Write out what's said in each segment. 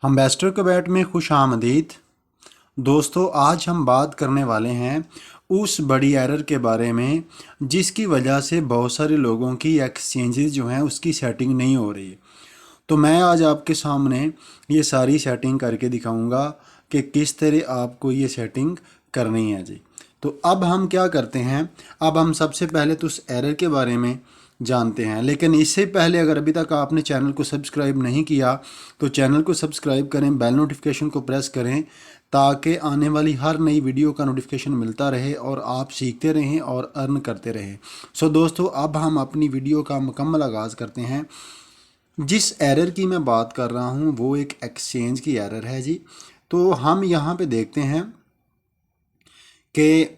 Ambassador Kuwait में खुश आमदीद। दोस्तों, आज हम बात करने वाले हैं उस बड़ी एरर के बारे में जिसकी वजह से बहुत सारे लोगों की एक्सचेंजेस जो हैं उसकी सेटिंग नहीं हो रही। तो मैं आज आपके सामने ये सारी सेटिंग करके दिखाऊंगा कि किस तरह आपको ये सेटिंग करनी है जी। तो अब हम क्या करते हैं, अब हम सबसे पहले तो उस एरर के बारे में जानते हैं, लेकिन इससे पहले अगर अभी तक आपने चैनल को सब्सक्राइब नहीं किया तो चैनल को सब्सक्राइब करें, बेल नोटिफिकेशन को प्रेस करें ताकि आने वाली हर नई वीडियो का नोटिफिकेशन मिलता रहे और आप सीखते रहें और अर्न करते रहें। सो दोस्तों, अब हम अपनी वीडियो का मुकम्मल आगाज़ करते हैं। जिस एरर की मैं बात कर रहा हूँ वो एक एक्सचेंज की एरर है जी। तो हम यहाँ पे देखते हैं कि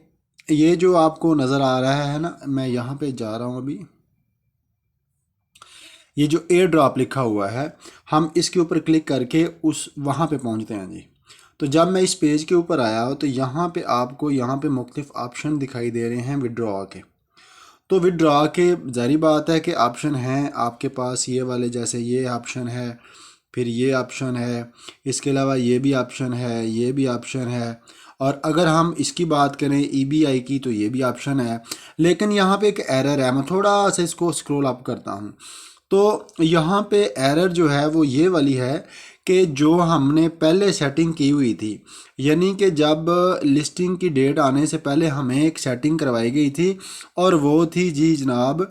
ये जो आपको नज़र आ रहा है ना, मैं यहाँ पे जा रहा हूँ अभी, ये जो एयर ड्रॉप लिखा हुआ है हम इसके ऊपर क्लिक करके उस वहाँ पे पहुँचते हैं जी। तो जब मैं इस पेज के ऊपर आया तो यहाँ पे आपको यहाँ पे मुख्तलिफ ऑप्शन दिखाई दे रहे हैं विड्रॉ के। तो विड्रॉ के ज़ाहिर बात है कि ऑप्शन हैं आपके पास ये वाले, जैसे ये ऑप्शन है, फिर ये ऑप्शन है, इसके अलावा ये भी ऑप्शन है, ये भी ऑप्शन है, और अगर हम इसकी बात करें ईबीआई की तो ये भी ऑप्शन है। लेकिन यहाँ पे एक एरर है, मैं थोड़ा सा इसको स्क्रॉल अप करता हूँ। तो यहाँ पे एरर जो है वो ये वाली है कि जो हमने पहले सेटिंग की हुई थी, यानी कि जब लिस्टिंग की डेट आने से पहले हमें एक सेटिंग करवाई गई थी और वो थी जी जनाब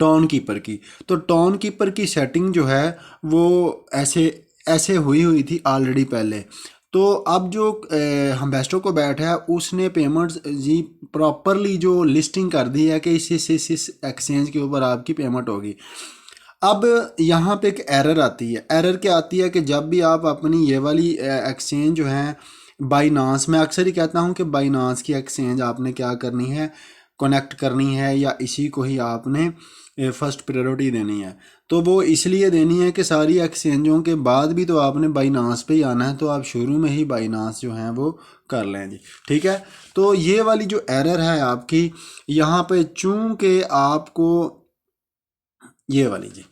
टोन कीपर की। तो टोन कीपर की सेटिंग जो है वो ऐसे ऐसे हुई थी ऑलरेडी पहले। तो अब जो एम्बेसडर कुवैत है उसने पेमेंट्स जी प्रॉपरली जो लिस्टिंग कर दी है कि इस एक्सचेंज के ऊपर आपकी पेमेंट होगी। अब यहाँ पे एक एरर आती है। एरर क्या आती है कि जब भी आप अपनी ये वाली एक्सचेंज जो है बाइनांस, मैं अक्सर ही कहता हूँ कि बाइनांस की एक्सचेंज आपने क्या करनी है, कनेक्ट करनी है, या इसी को ही आपने फर्स्ट प्रायोरिटी देनी है। तो वो इसलिए देनी है कि सारी एक्सचेंजों के बाद भी तो आपने बाइनांस पे ही आना है, तो आप शुरू में ही बाइनांस जो है वो कर लें जी। ठीक है। तो ये वाली जो एरर है आपकी यहाँ पे, चूंकि आपको ये वाली जी,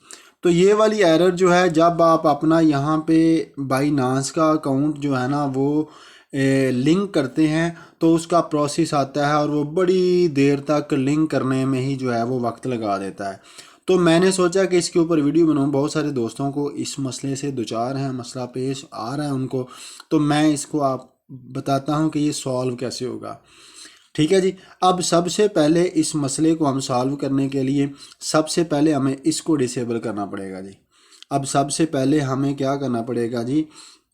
तो ये वाली एरर जो है जब आप अपना यहाँ पे बाइनांस का अकाउंट जो है ना वो लिंक करते हैं तो उसका प्रोसेस आता है और वो बड़ी देर तक लिंक करने में ही जो है वो वक्त लगा देता है। तो मैंने सोचा कि इसके ऊपर वीडियो बनाऊँ, बहुत सारे दोस्तों को इस मसले से दुचार हैं, मसला पेश आ रहा है उनको, तो मैं इसको आप बताता हूँ कि ये सॉल्व कैसे होगा। ठीक है जी। अब सबसे पहले इस मसले को हम सॉल्व करने के लिए सबसे पहले हमें इसको डिसेबल करना पड़ेगा जी। अब सबसे पहले हमें क्या करना पड़ेगा जी,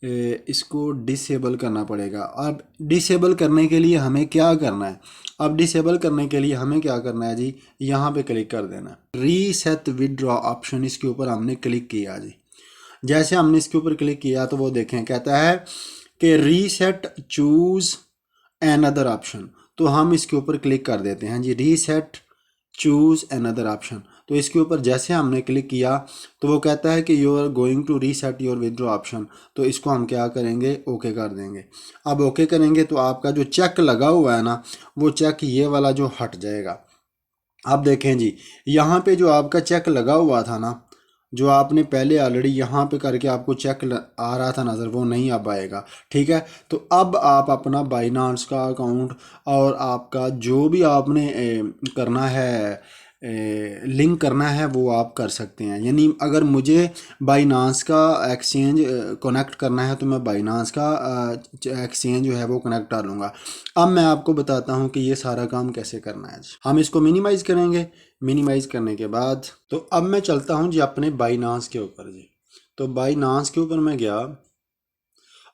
इसको डिसेबल करना पड़ेगा। अब डिसेबल करने के लिए हमें क्या करना है, अब डिसेबल करने के लिए हमें क्या करना है जी, यहाँ पे क्लिक कर देना, रीसेट विदड्रॉ ऑप्शन, इसके ऊपर हमने क्लिक किया जी। जैसे हमने इसके ऊपर क्लिक किया तो वो देखें कहता है कि रीसेट चूज़ अनदर ऑप्शन। तो हम इसके ऊपर क्लिक कर देते हैं जी, रीसेट चूज़ अनदर ऑप्शन। तो इसके ऊपर जैसे हमने क्लिक किया तो वो कहता है कि you are going to reset your withdraw option. तो इसको हम क्या करेंगे, ओके कर देंगे। अब ओके करेंगे तो आपका जो चेक लगा हुआ है ना, वो चेक ये वाला जो हट जाएगा। अब देखें जी, यहाँ पे जो आपका चेक लगा हुआ था ना, जो आपने पहले ऑलरेडी यहाँ पे करके आपको चेक आ रहा था नज़र, वो नहीं अब आएगा। ठीक है। तो अब आप अपना बाइनांस का अकाउंट और आपका जो भी आपने करना है, लिंक करना है, वो आप कर सकते हैं। यानी अगर मुझे बाइनांस का एक्सचेंज कनेक्ट करना है तो मैं बाइनांस का एक्सचेंज जो है वो कनेक्ट कर लूँगा। अब मैं आपको बताता हूँ कि ये सारा काम कैसे करना है। हम इसको मिनिमाइज़ करेंगे। मिनिमाइज़ करने के बाद तो अब मैं चलता हूँ जी अपने बाइनांस के ऊपर जी। तो बाइनांस के ऊपर मैं गया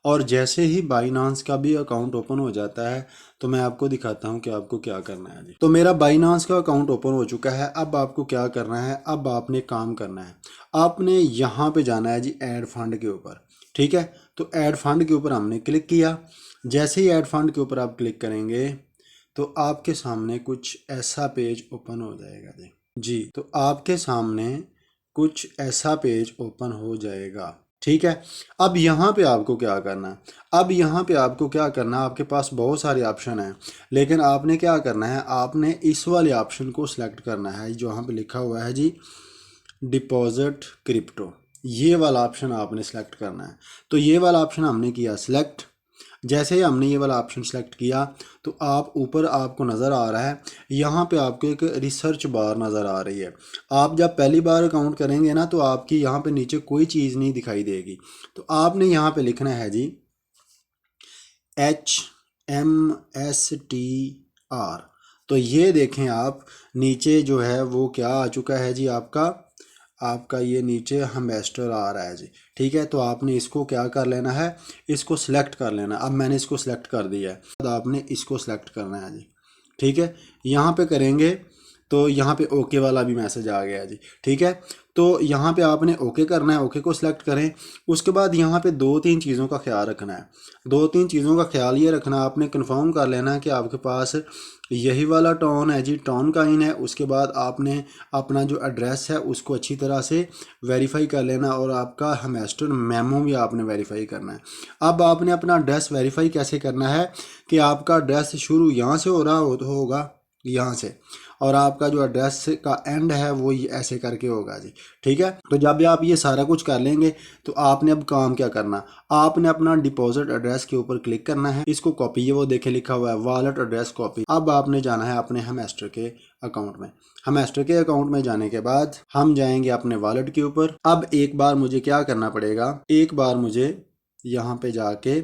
और जैसे ही बाइनांस का भी अकाउंट ओपन हो जाता है तो मैं आपको दिखाता हूँ कि आपको क्या करना है जी। तो मेरा बाइनांस का अकाउंट ओपन हो चुका है। अब आपको क्या करना है, अब आपने काम करना है, आपने यहाँ पे जाना है जी ऐड फंड के ऊपर। ठीक है। तो ऐड फंड के ऊपर हमने क्लिक किया। जैसे ही ऐड फंड के ऊपर आप क्लिक करेंगे तो आपके सामने कुछ ऐसा पेज ओपन हो जाएगा जी। तो आपके सामने कुछ ऐसा पेज ओपन हो जाएगा। ठीक है। अब यहाँ पे आपको क्या करना है, अब यहाँ पे आपको क्या करना है, आपके पास बहुत सारे ऑप्शन हैं, लेकिन आपने क्या करना है, आपने इस वाले ऑप्शन को सिलेक्ट करना है जो यहाँ पे लिखा हुआ है जी डिपॉजिट क्रिप्टो। ये वाला ऑप्शन आपने सेलेक्ट करना है। तो ये वाला ऑप्शन हमने किया सिलेक्ट। जैसे ही हमने ये वाला ऑप्शन सेलेक्ट किया तो आप ऊपर आपको नज़र आ रहा है, यहाँ पे आपको एक रिसर्च बार नज़र आ रही है। आप जब पहली बार अकाउंट करेंगे ना तो आपकी यहाँ पे नीचे कोई चीज़ नहीं दिखाई देगी। तो आपने यहाँ पे लिखना है जी HMSTR। तो ये देखें आप नीचे जो है वो क्या आ चुका है जी, आपका ये नीचे हेम्बेस्टर आ रहा है जी। ठीक है, तो आपने इसको क्या कर लेना है, इसको सिलेक्ट कर लेना। अब मैंने इसको सिलेक्ट कर दिया है, तो आपने इसको सिलेक्ट करना है जी। ठीक है, यहाँ पे करेंगे तो यहाँ पे ओके वाला भी मैसेज आ गया जी। ठीक है, तो यहाँ पे आपने ओके करना है, ओके को सिलेक्ट करें। उसके बाद यहाँ पे 2-3 चीज़ों का ख्याल रखना है। 2-3 चीज़ों का ख्याल ये रखना, आपने कंफर्म कर लेना है कि आपके पास यही वाला टोन है जी, टोन का इन है। उसके बाद आपने अपना जो एड्रेस है उसको अच्छी तरह से वेरीफाई कर लेना, और आपका हेम्बेस्टर मेमो भी आपने वेरीफाई करना है। अब आपने अपना एड्रेस वेरीफाई कैसे करना है कि आपका एड्रेस शुरू यहाँ से हो रहा होगा यहाँ से, और आपका जो एड्रेस का एंड है वो ऐसे करके होगा जी। ठीक है, तो जब आप ये सारा कुछ कर लेंगे तो आपने अब काम क्या करना, आपने अपना डिपॉजिट एड्रेस के ऊपर क्लिक करना है। इसको कॉपी, ये वो देखे लिखा हुआ है वॉलेट एड्रेस कॉपी। अब आपने जाना है अपने हेम्बेस्टर के अकाउंट में। हेम्बेस्टर के अकाउंट में जाने के बाद हम जाएंगे अपने वॉलेट के ऊपर। अब एक बार मुझे क्या करना पड़ेगा, एक बार मुझे यहाँ पे जाके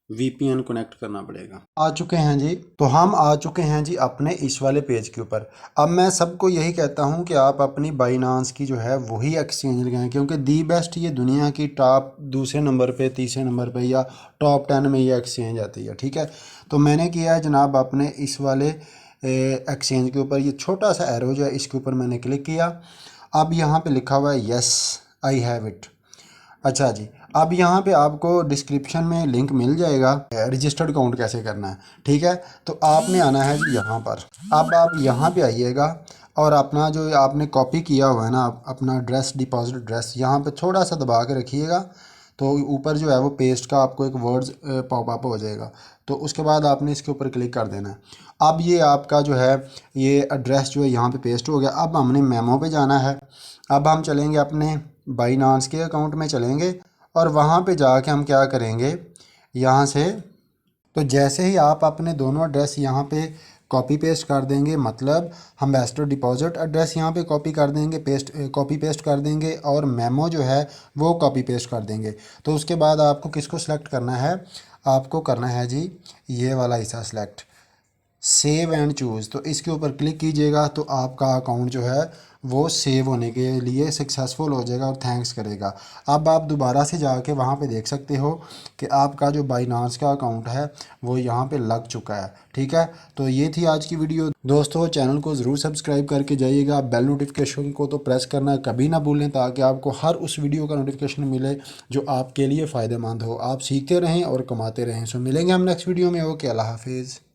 VPN कनेक्ट करना पड़ेगा। आ चुके हैं जी, तो हम आ चुके हैं जी अपने इस वाले पेज के ऊपर। अब मैं सबको यही कहता हूं कि आप अपनी बाइनांस की जो है वही एक्सचेंज लगाएं, क्योंकि दी बेस्ट ये दुनिया की टॉप दूसरे नंबर पे, तीसरे नंबर पे या टॉप 10 में ये एक्सचेंज आती है। ठीक है, तो मैंने किया है जनाब अपने इस वाले एक्सचेंज के ऊपर, ये छोटा सा एरो जो है इसके ऊपर मैंने क्लिक किया। अब यहाँ पर लिखा हुआ है यस आई हैव इट। अच्छा जी, अब यहाँ पे आपको डिस्क्रिप्शन में लिंक मिल जाएगा रजिस्टर्ड अकाउंट कैसे करना है। ठीक है, तो आपने आना है जी यहाँ पर। अब आप यहाँ पे आइएगा और अपना जो आपने कॉपी किया हुआ है ना अपना एड्रेस, डिपॉजिट एड्रेस, यहाँ पे थोड़ा सा दबा के रखिएगा। तो ऊपर जो है वो पेस्ट का आपको एक वर्ड्स पॉपअप हो जाएगा, तो उसके बाद आपने इसके ऊपर क्लिक कर देना है। अब ये आपका जो है ये एड्रेस जो है यहाँ पे पेस्ट हो गया। अब हमने मेमो पे जाना है। अब हम चलेंगे अपने बाइनांस के अकाउंट में चलेंगे, और वहाँ पे जाके हम क्या करेंगे यहाँ से, तो जैसे ही आप अपने दोनों एड्रेस यहाँ पे कॉपी पेस्ट कर देंगे, मतलब हम हेम्बेस्टर डिपॉजिट एड्रेस यहाँ पे कॉपी कर देंगे, कॉपी पेस्ट कर देंगे, और मेमो जो है वो कॉपी पेस्ट कर देंगे। तो उसके बाद आपको किसको सिलेक्ट करना है, आपको करना है जी ये वाला हिस्सा सिलेक्ट, सेव एंड चूज़। तो इसके ऊपर क्लिक कीजिएगा तो आपका अकाउंट जो है वो सेव होने के लिए सक्सेसफुल हो जाएगा और थैंक्स करेगा। अब आप दोबारा से जाके वहाँ पे देख सकते हो कि आपका जो बाइनांस का अकाउंट है वो यहाँ पे लग चुका है। ठीक है, तो ये थी आज की वीडियो दोस्तों। चैनल को ज़रूर सब्सक्राइब करके जाइएगा। बेल नोटिफिकेशन को तो प्रेस करना कभी ना भूलें, ताकि आपको हर उस वीडियो का नोटिफिकेशन मिले जो आपके लिए फ़ायदेमंद हो। आप सीखते रहें और कमाते रहें। सो मिलेंगे हम नेक्स्ट वीडियो में। ओके, अल्लाह हाफिज़।